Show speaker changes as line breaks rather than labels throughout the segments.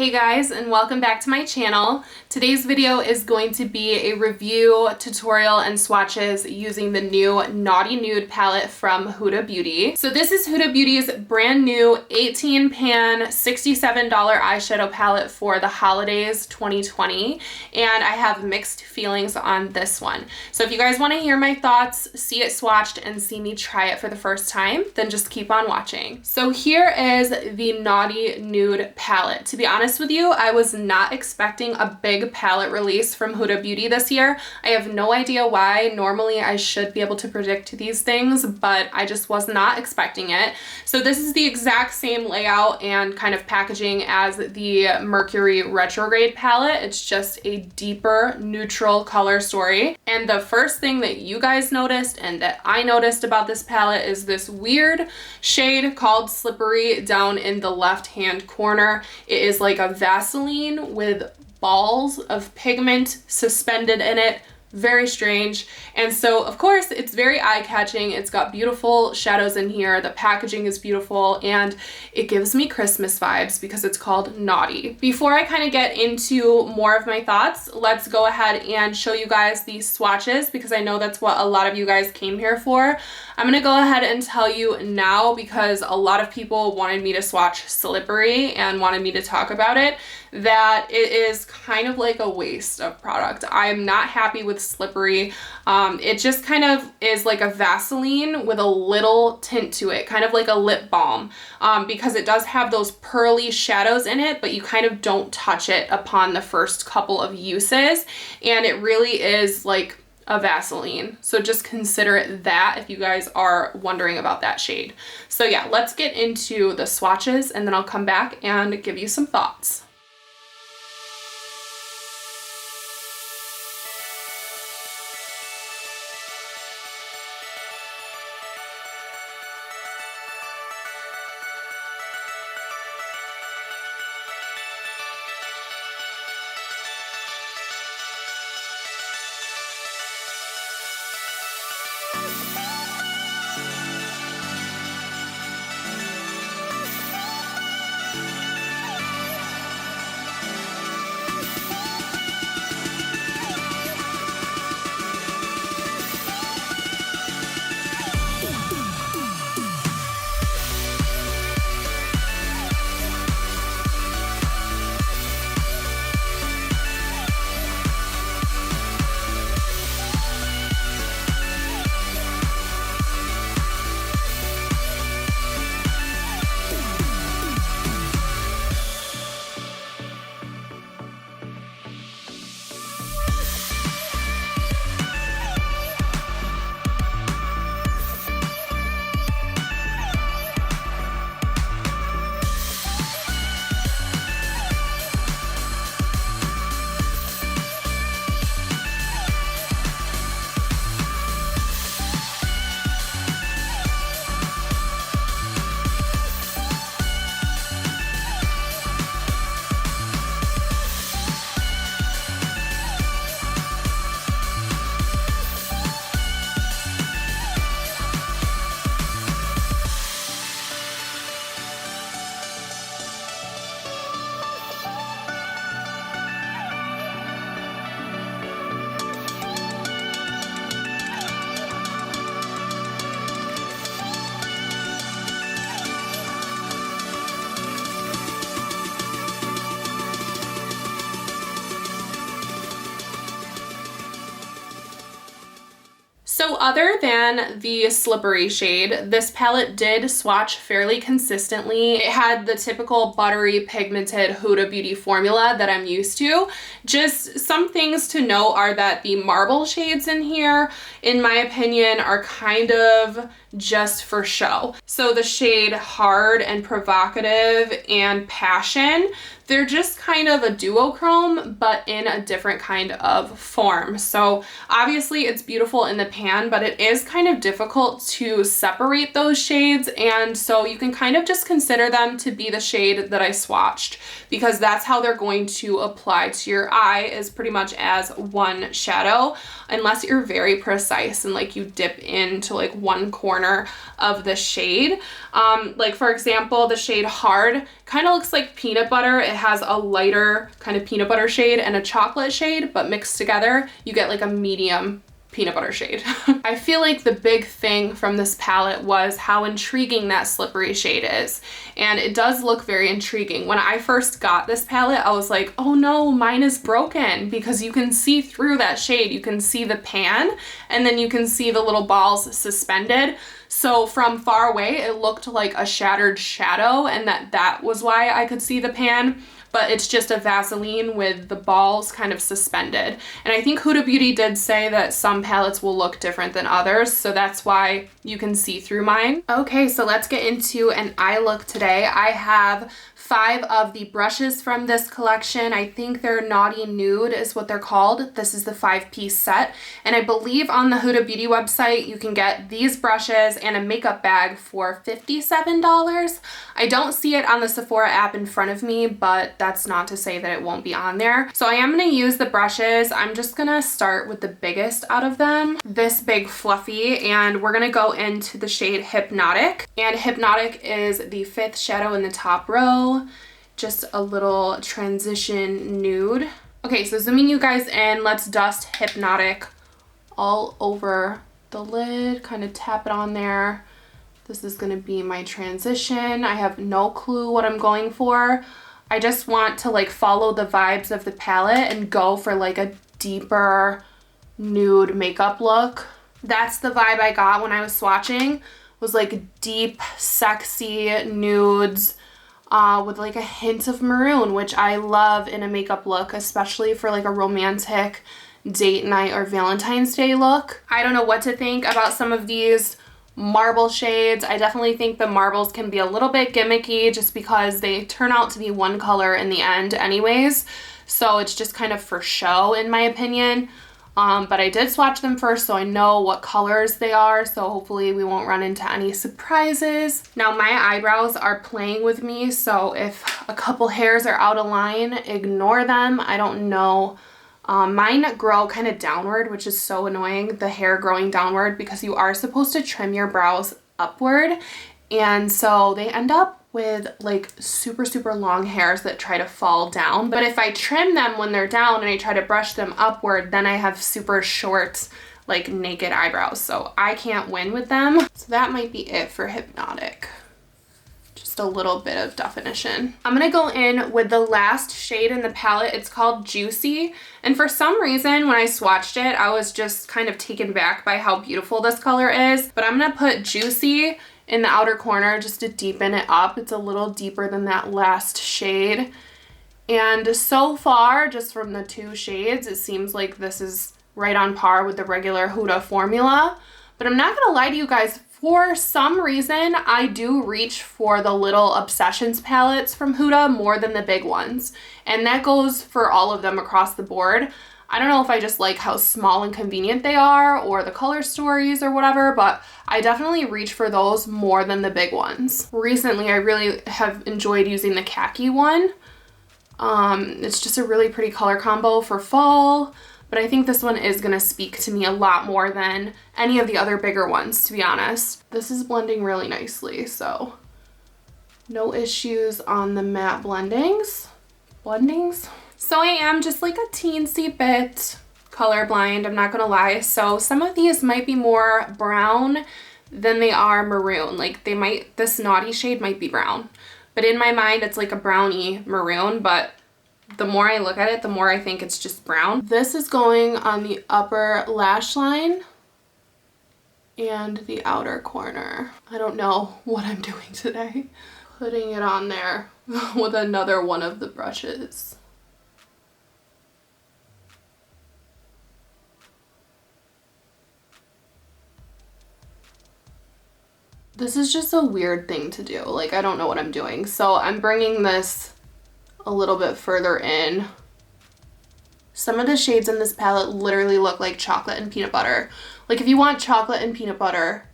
Hey guys, and welcome back to my channel. Today's video is going to be a review, tutorial, and swatches using the new Naughty Nude palette from Huda Beauty. So this is Huda Beauty's brand new 18 pan $67 eyeshadow palette for the holidays 2020, and I have mixed feelings on this one. So if you guys want to hear my thoughts, see it swatched, and see me try it for the first time, then just keep on watching. So here is the Naughty Nude palette. To be honest with you, I was not expecting a big palette release from Huda Beauty this year. I have no idea why. Normally I should be able to predict these things, but I just was not expecting it. So this is the exact same layout and kind of packaging as the Mercury Retrograde palette. It's just a deeper neutral color story. And the first thing that you guys noticed and that I noticed about this palette is this weird shade called Slippery down in the left hand corner. It is like a Vaseline with balls of pigment suspended in it. Very strange. And so of course it's very eye-catching. It's got beautiful shadows in here. The packaging is beautiful and it gives me Christmas vibes because it's called Naughty. Before I kind of get into more of my thoughts, let's go ahead and show you guys these swatches because I know that's what a lot of you guys came here for. I'm gonna go ahead and tell you now because a lot of people wanted me to swatch Slippery and wanted me to talk about it, that it is kind of like a waste of product. I'm not happy with Slippery. It just kind of is like a Vaseline with a little tint to it, kind of like a lip balm, because it does have those pearly shadows in it, but you kind of don't touch it upon the first couple of uses, and it really is like a Vaseline. So just consider it that if you guys are wondering about that shade. So yeah, let's get into the swatches and then I'll come back and give you some thoughts. So other than the Slippery shade, this palette did swatch fairly consistently. It had the typical buttery pigmented Huda Beauty formula that I'm used to. Just some things to note are that the marble shades in here, in my opinion, are kind of just for show. So the shade Hard and Provocative and Passion, they're just kind of a duochrome, but in a different kind of form. So obviously it's beautiful in the pan, but it is kind of difficult to separate those shades. And so you can kind of just consider them to be the shade that I swatched, because that's how they're going to apply to your eye, is pretty much as one shadow, unless you're very precise and like you dip into like one corner corner of the shade. Like for example, the shade Hard kind of looks like peanut butter. It has a lighter kind of peanut butter shade and a chocolate shade, but mixed together, you get like a medium peanut butter shade. I feel like the big thing from this palette was how intriguing that slippery shade is. And it does look very intriguing. When I first got this palette, I was like, oh no, mine is broken, because you can see through that shade. You can see the pan, and then you can see the little balls suspended. So from far away, it looked like a shattered shadow, and that was why I could see the pan. But it's just a Vaseline with the balls kind of suspended. And I think Huda Beauty did say that some palettes will look different than others, so that's why you can see through mine. Okay, so let's get into an eye look today. I have 5 of the brushes from this collection. I think they're Naughty Nude is what they're called. This is the 5-piece set. And I believe on the Huda Beauty website, you can get these brushes and a makeup bag for $57. I don't see it on the Sephora app in front of me, but that's not to say that it won't be on there. So I am gonna use the brushes. I'm just gonna start with the biggest out of them, this big fluffy, and we're gonna go into the shade Hypnotic. And Hypnotic is the 5th shadow in the top row. Just a little transition nude. Okay, so zooming you guys in, let's dust Hypnotic all over the lid, kind of tap it on there. This is gonna be my transition. I have no clue what I'm going for. I just want to like follow the vibes of the palette and go for like a deeper nude makeup look. That's the vibe I got when I was swatching, was like deep, sexy nudes with like a hint of maroon, which I love in a makeup look, especially for like a romantic date night or Valentine's Day look. I don't know what to think about some of these marble shades. I definitely think the marbles can be a little bit gimmicky just because they turn out to be one color in the end anyways. So it's just kind of for show in my opinion. But I did swatch them first, so I know what colors they are, so hopefully we won't run into any surprises. Now my eyebrows are playing with me, so if a couple hairs are out of line, ignore them. I don't know. Mine grow kind of downward, which is so annoying, the hair growing downward, because you are supposed to trim your brows upward, and so they end up with like super long hairs that try to fall down. But if I trim them when they're down and I try to brush them upward, then I have super short, like naked eyebrows, so I can't win with them. So that might be it for Hypnotic. Just a little bit of definition. I'm gonna go in with the last shade in the palette. It's called Juicy, and for some reason when I swatched it, I was just kind of taken back by how beautiful this color is. But I'm gonna put Juicy in the outer corner just to deepen it up. It's a little deeper than that last shade. And so far, just from the 2 shades, it seems like this is right on par with the regular Huda formula. But I'm not gonna lie to you guys, for some reason, I do reach for the little Obsessions palettes from Huda more than the big ones. And that goes for all of them across the board. I don't know if I just like how small and convenient they are or the color stories or whatever, but I definitely reach for those more than the big ones. Recently, I really have enjoyed using the khaki one. It's just a really pretty color combo for fall, but I think this one is gonna speak to me a lot more than any of the other bigger ones, to be honest. This is blending really nicely, so no issues on the matte blendings. So I am just like a teensy bit colorblind, I'm not gonna lie. So some of these might be more brown than they are maroon. Like this Naughty shade might be brown, but in my mind it's like a brownie maroon, but the more I look at it, the more I think it's just brown. This is going on the upper lash line and the outer corner. I don't know what I'm doing today. Putting it on there with another one of the brushes. This is just a weird thing to do. Like, I don't know what I'm doing. So I'm bringing this a little bit further in. Some of the shades in this palette literally look like chocolate and peanut butter. Like if you want chocolate and peanut butter,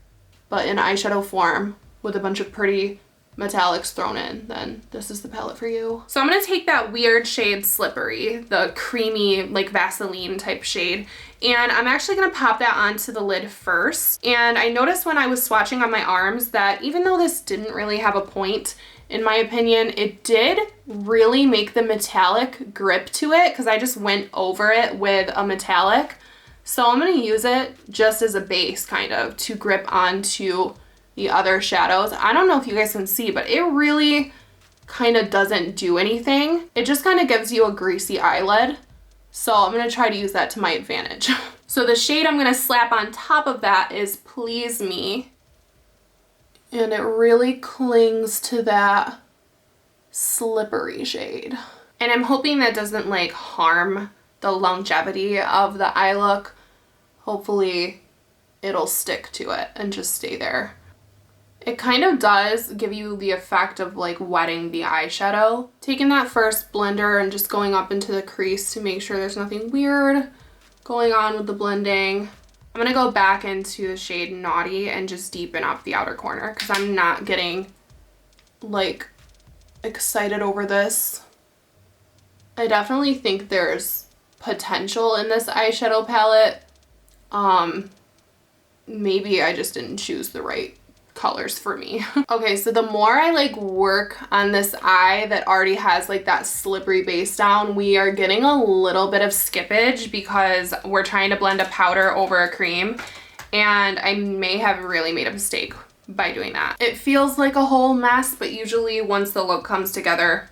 but in eyeshadow form with a bunch of pretty metallics thrown in, then this is the palette for you. So I'm gonna take that weird shade Slippery, the creamy like Vaseline type shade, and I'm actually gonna pop that onto the lid first. And I noticed when I was swatching on my arms that even though this didn't really have a point, in my opinion, it did really make the metallic grip to it because I just went over it with a metallic. So I'm gonna use it just as a base kind of to grip onto the other shadows. I don't know if you guys can see, but it really kind of doesn't do anything. It just kind of gives you a greasy eyelid. So I'm gonna try to use that to my advantage. So the shade I'm gonna slap on top of that is Please Me. And it really clings to that slippery shade. And I'm hoping that doesn't like harm the longevity of the eye look. Hopefully it'll stick to it and just stay there. It kind of does give you the effect of like wetting the eyeshadow. Taking that first blender and just going up into the crease to make sure there's nothing weird going on with the blending. I'm gonna go back into the shade Naughty and just deepen up the outer corner because I'm not getting like excited over this. I definitely think there's potential in this eyeshadow palette. Maybe I just didn't choose the right colors for me. Okay, so the more I like work on this eye that already has like that slippery base down, we are getting a little bit of skippage because we're trying to blend a powder over a cream, and I may have really made a mistake by doing that. It feels like a whole mess, but usually once the look comes together,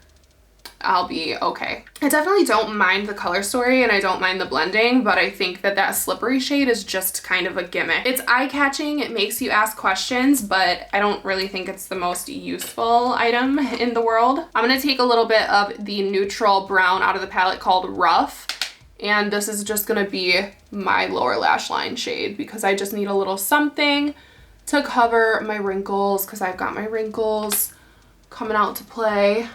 I'll be okay. I definitely don't mind the color story and I don't mind the blending, but I think that that slippery shade is just kind of a gimmick. It's eye-catching, it makes you ask questions, but I don't really think it's the most useful item in the world. I'm gonna take a little bit of the neutral brown out of the palette called Rough, and this is just gonna be my lower lash line shade because I just need a little something to cover my wrinkles because I've got my wrinkles coming out to play.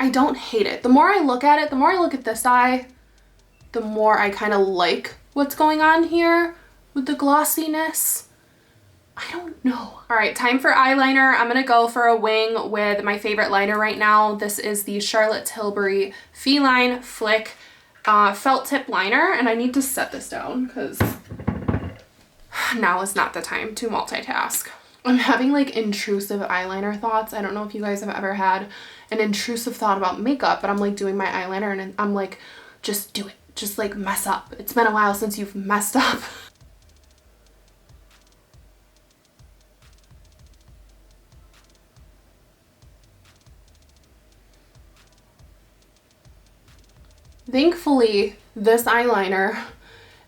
I don't hate it. The more I look at it, the more I look at this eye, the more I kind of like what's going on here with the glossiness. I don't know. All right, time for eyeliner. I'm gonna go for a wing with my favorite liner right now. This is the Charlotte Tilbury Feline Flick felt tip liner, and I need to set this down because now is not the time to multitask. I'm having like intrusive eyeliner thoughts. I don't know if you guys have ever had an intrusive thought about makeup, but I'm like doing my eyeliner and I'm like, just do it. Just like mess up. It's been a while since you've messed up. Thankfully, this eyeliner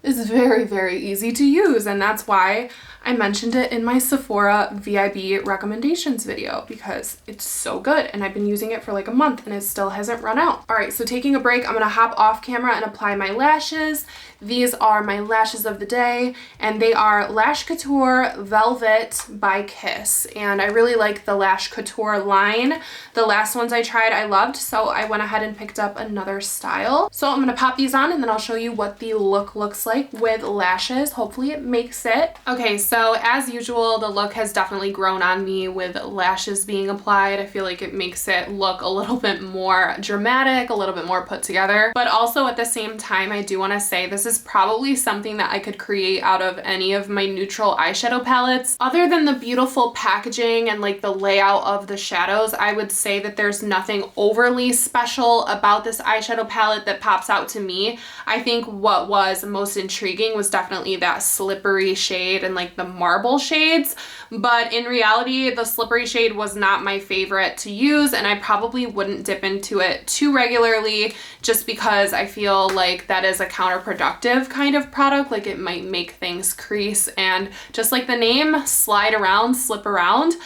is very, very easy to use, and that's why I mentioned it in my Sephora VIB recommendations video because it's so good and I've been using it for like a month and it still hasn't run out. All right, so taking a break, I'm gonna hop off camera and apply my lashes. These are my lashes of the day and they are Lash Couture Velvet by Kiss, and I really like the Lash Couture line. The last ones I tried I loved, so I went ahead and picked up another style. So I'm gonna pop these on and then I'll show you what the look looks like with lashes. Hopefully it makes it. Okay, so as usual, the look has definitely grown on me with lashes being applied. I feel like it makes it look a little bit more dramatic, a little bit more put together. But also at the same time, I do want to say this is probably something that I could create out of any of my neutral eyeshadow palettes. Other than the beautiful packaging and like the layout of the shadows, I would say that there's nothing overly special about this eyeshadow palette that pops out to me. I think what was most intriguing was definitely that slippery shade and like the marble shades, but in reality the slippery shade was not my favorite to use, and I probably wouldn't dip into it too regularly just because I feel like that is a counterproductive kind of product. Like it might make things crease and, just like the name, slide around, slip around.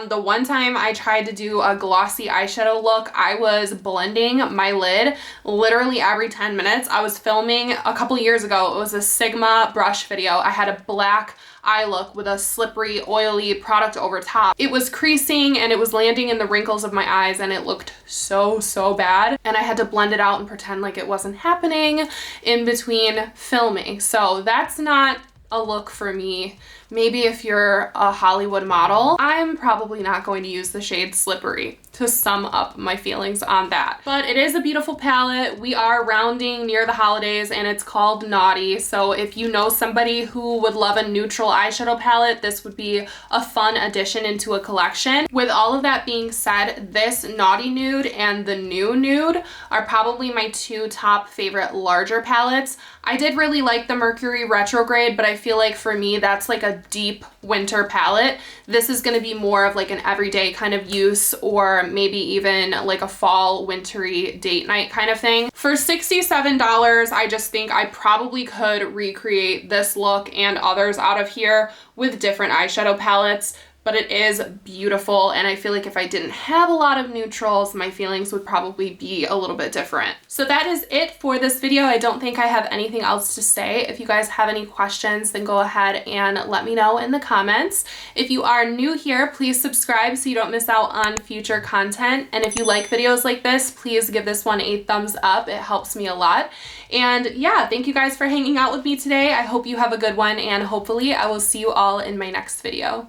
The one time I tried to do a glossy eyeshadow look, I was blending my lid literally every 10 minutes. I was filming a couple years ago. It was a Sigma brush video. I had a black eye look with a slippery, oily product over top. It was creasing and it was landing in the wrinkles of my eyes and it looked so, so bad. And I had to blend it out and pretend like it wasn't happening in between filming. So that's not a look for me. Maybe if you're a Hollywood model, I'm probably not going to use the shade Slippery to sum up my feelings on that. But it is a beautiful palette. We are rounding near the holidays and it's called Naughty. So if you know somebody who would love a neutral eyeshadow palette, this would be a fun addition into a collection. With all of that being said, this Naughty Nude and the New Nude are probably my two top favorite larger palettes. I did really like the Mercury Retrograde, but I feel like for me, that's like a deep winter palette. This is gonna be more of like an everyday kind of use, or maybe even like a fall wintry date night kind of thing. For $67, I just think I probably could recreate this look and others out of here with different eyeshadow palettes. But it is beautiful, and I feel like if I didn't have a lot of neutrals, my feelings would probably be a little bit different. So that is it for this video. I don't think I have anything else to say. If you guys have any questions, then go ahead and let me know in the comments. If you are new here, please subscribe so you don't miss out on future content. And if you like videos like this, please give this one a thumbs up. It helps me a lot. And yeah, thank you guys for hanging out with me today. I hope you have a good one, and hopefully I will see you all in my next video.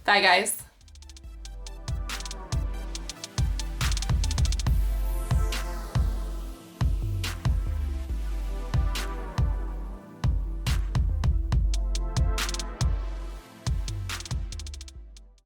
Bye guys.